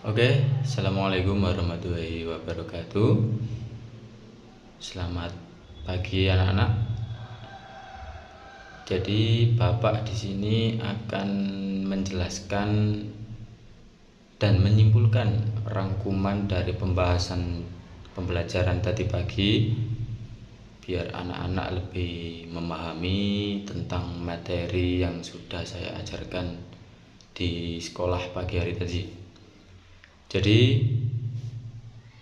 Oke, assalamualaikum warahmatullahi wabarakatuh. Selamat pagi anak-anak. Jadi Bapak di sini akan menjelaskan dan menyimpulkan rangkuman dari pembahasan pembelajaran tadi pagi, biar anak-anak lebih memahami tentang materi yang sudah saya ajarkan di sekolah pagi hari tadi. Jadi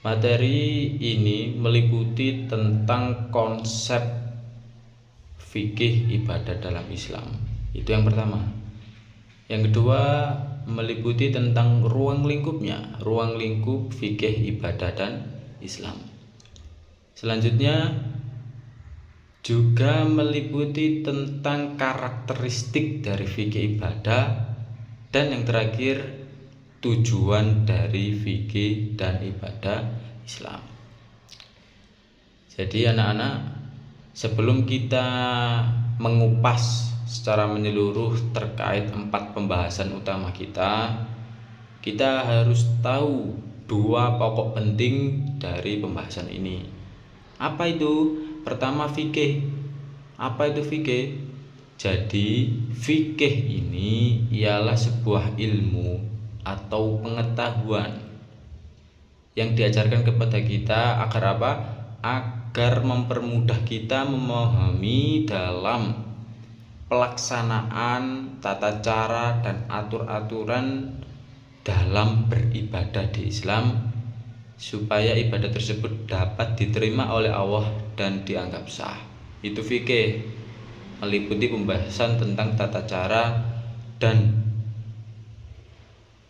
materi ini meliputi tentang konsep fikih ibadah dalam Islam. Itu yang pertama. Yang kedua, meliputi tentang ruang lingkupnya, ruang lingkup fikih ibadah dan Islam. Selanjutnya juga meliputi tentang karakteristik dari fikih ibadah, dan yang terakhir tujuan dari fikih dan ibadah Islam. Jadi anak-anak, sebelum kita mengupas secara menyeluruh terkait 4 pembahasan utama kita harus tahu 2 pokok penting dari pembahasan ini. Apa itu? Pertama, fikih. Apa itu fikih? Jadi fikih ini ialah sebuah ilmu atau pengetahuan yang diajarkan kepada kita agar apa? Agar mempermudah kita memahami dalam pelaksanaan tata cara dan atur-aturan dalam beribadah di Islam, supaya ibadah tersebut dapat diterima oleh Allah dan dianggap sah. Itu fikih, meliputi pembahasan tentang tata cara dan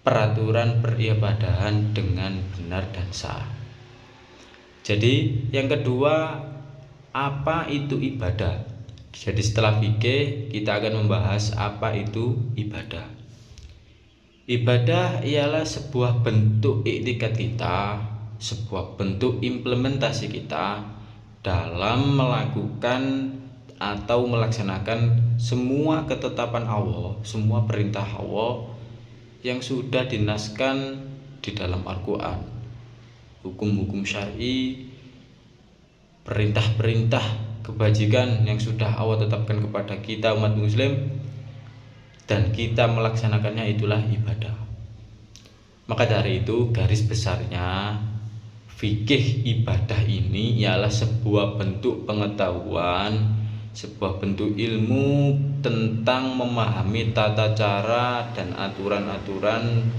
peraturan peribadahan dengan benar dan sah. Jadi yang kedua, apa itu ibadah? Jadi setelah fikih kita akan membahas apa itu ibadah. Ibadah ialah sebuah bentuk iktikad kita, sebuah bentuk implementasi kita dalam melakukan atau melaksanakan semua ketetapan Allah, semua perintah Allah yang sudah dinaskan di dalam Al-Quran. Hukum-hukum syar'i, perintah-perintah kebajikan yang sudah Allah tetapkan kepada kita umat muslim, dan kita melaksanakannya, itulah ibadah. Maka dari itu garis besarnya fikih ibadah ini ialah sebuah bentuk pengetahuan, sebuah bentuk ilmu tentang memahami tata cara dan aturan-aturan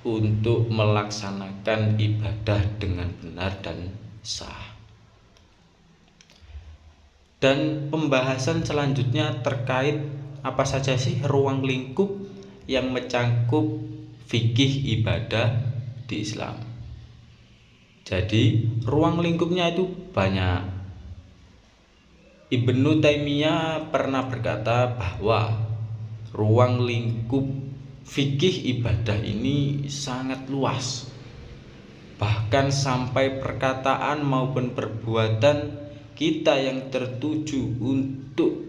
untuk melaksanakan ibadah dengan benar dan sah. Dan pembahasan selanjutnya terkait apa saja sih ruang lingkup yang mencangkup fikih ibadah di Islam. Jadi ruang lingkupnya itu banyak. Ibnu Taimiyah pernah berkata bahwa ruang lingkup fikih ibadah ini sangat luas, bahkan sampai perkataan maupun perbuatan kita yang tertuju untuk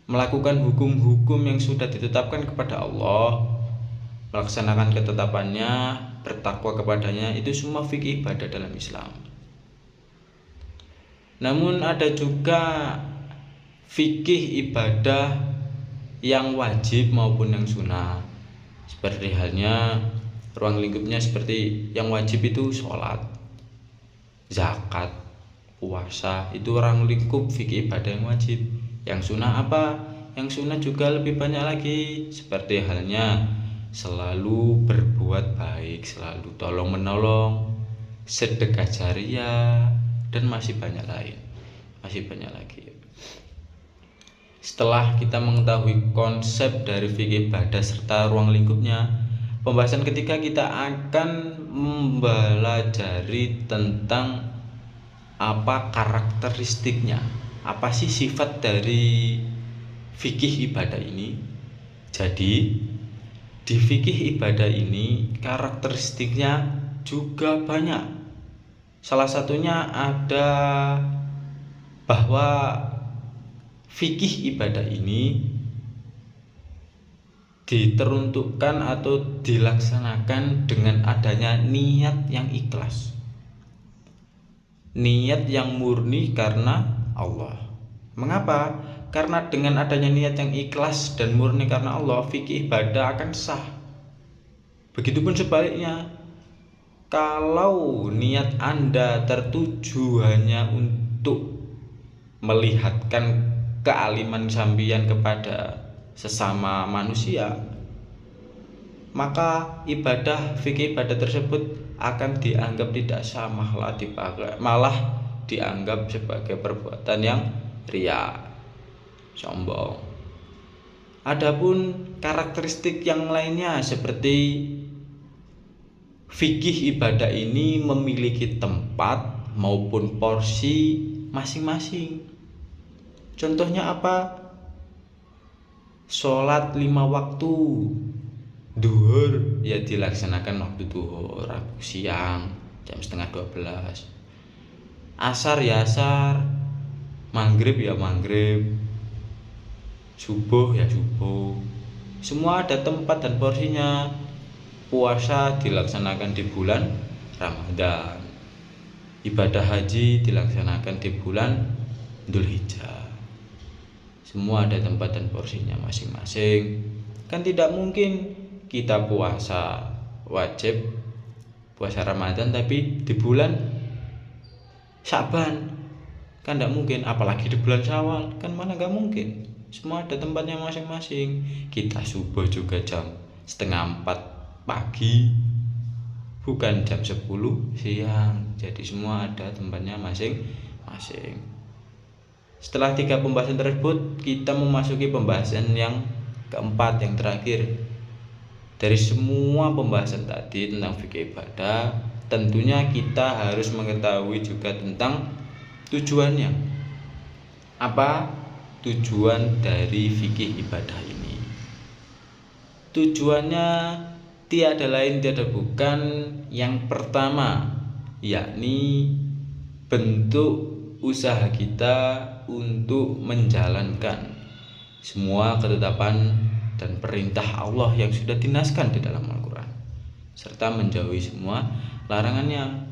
melakukan hukum-hukum yang sudah ditetapkan kepada Allah, melaksanakan ketetapannya, bertakwa kepadanya, itu semua fikih ibadah dalam Islam. Namun ada juga fikih ibadah yang wajib maupun yang sunnah. Seperti halnya ruang lingkupnya seperti yang wajib itu sholat, zakat, puasa, itu ruang lingkup fikih ibadah yang wajib. Yang sunnah apa? Yang sunnah juga lebih banyak lagi, seperti halnya selalu berbuat baik, selalu tolong menolong, sedekah jariah, dan masih banyak lagi. Setelah kita mengetahui konsep dari fikih ibadah serta ruang lingkupnya, pembahasan ketiga kita akan mempelajari tentang apa karakteristiknya, apa sih sifat dari fikih ibadah ini. Jadi di fikih ibadah ini karakteristiknya juga banyak. Salah satunya ada bahwa fikih ibadah ini diteruntukkan atau dilaksanakan dengan adanya niat yang ikhlas, niat yang murni karena Allah. Mengapa? Karena dengan adanya niat yang ikhlas dan murni karena Allah, fikih ibadah akan sah. Begitupun sebaliknya, kalau niat Anda tertuju hanya untuk melihatkan kealiman sambian kepada sesama manusia, maka fikih ibadah tersebut akan dianggap tidak sah, malah dianggap sebagai perbuatan yang riya, sombong. Adapun karakteristik yang lainnya seperti fikih ibadah ini memiliki tempat maupun porsi masing-masing. Contohnya apa? Sholat 5 waktu. Duhur ya dilaksanakan waktu duhur, siang jam 11:30. Asar ya asar, maghrib ya maghrib, subuh ya subuh. Semua ada tempat dan porsinya. Puasa dilaksanakan di bulan Ramadan, ibadah haji dilaksanakan di bulan Dzulhijjah. Semua ada tempat dan porsinya masing-masing. Kan tidak mungkin kita puasa wajib puasa Ramadan tapi di bulan Sya'ban, kan tidak mungkin. Apalagi di bulan Syawal, kan mana nggak mungkin. Semua ada tempatnya masing-masing. Kita subuh juga jam 3:30 pagi, bukan jam 10 siang. Jadi semua ada tempatnya masing-masing. Setelah 3 pembahasan tersebut, kita memasuki pembahasan yang keempat, yang terakhir. Dari semua pembahasan tadi tentang fikih ibadah, tentunya kita harus mengetahui juga tentang tujuannya. Apa tujuan dari fikih ibadah ini? Tujuannya tiada lain tiada bukan yang pertama, yakni bentuk usaha kita untuk menjalankan semua ketetapan dan perintah Allah yang sudah dinaskan di dalam Al-Quran, serta menjauhi semua larangannya.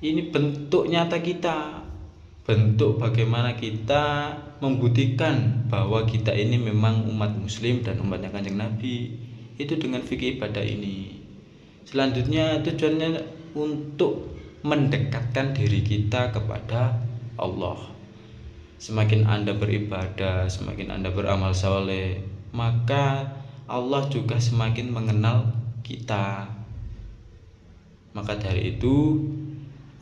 Ini bentuk nyata kita, bentuk bagaimana kita membuktikan bahwa kita ini memang umat muslim dan umatnya Kanjeng Nabi, itu dengan fikih ibadah ini. Selanjutnya tujuannya untuk mendekatkan diri kita kepada Allah. Semakin Anda beribadah, semakin Anda beramal saleh, maka Allah juga semakin mengenal kita. Maka dari itu,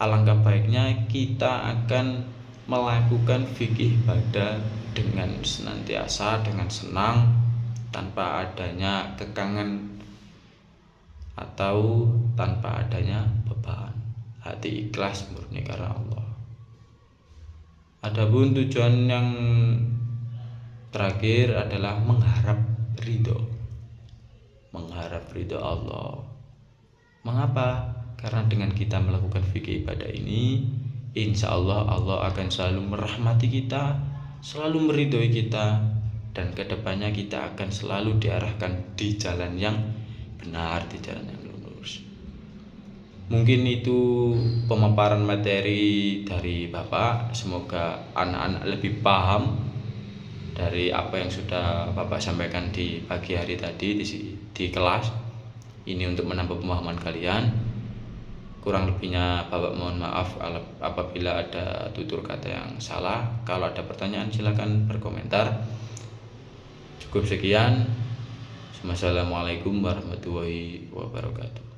alangkah baiknya kita akan melakukan fikih ibadah dengan senantiasa, dengan senang, tanpa adanya kekangan atau tanpa adanya beban. Hati ikhlas murni karena Allah. Adapun tujuan yang terakhir adalah mengharap ridho Allah. Mengapa? Karena dengan kita melakukan fikih ibadah ini, insya Allah Allah akan selalu merahmati kita, selalu meridhoi kita, dan kedepannya kita akan selalu diarahkan di jalan yang benar, di jalan yang lurus. Mungkin itu pemaparan materi dari Bapak. Semoga anak-anak lebih paham dari apa yang sudah Bapak sampaikan di pagi hari tadi di kelas. Ini untuk menambah pemahaman kalian. Kurang lebihnya Bapak mohon maaf apabila ada tutur kata yang salah. Kalau ada pertanyaan silakan berkomentar. Cukup sekian. Wassalamualaikum warahmatullahi wabarakatuh.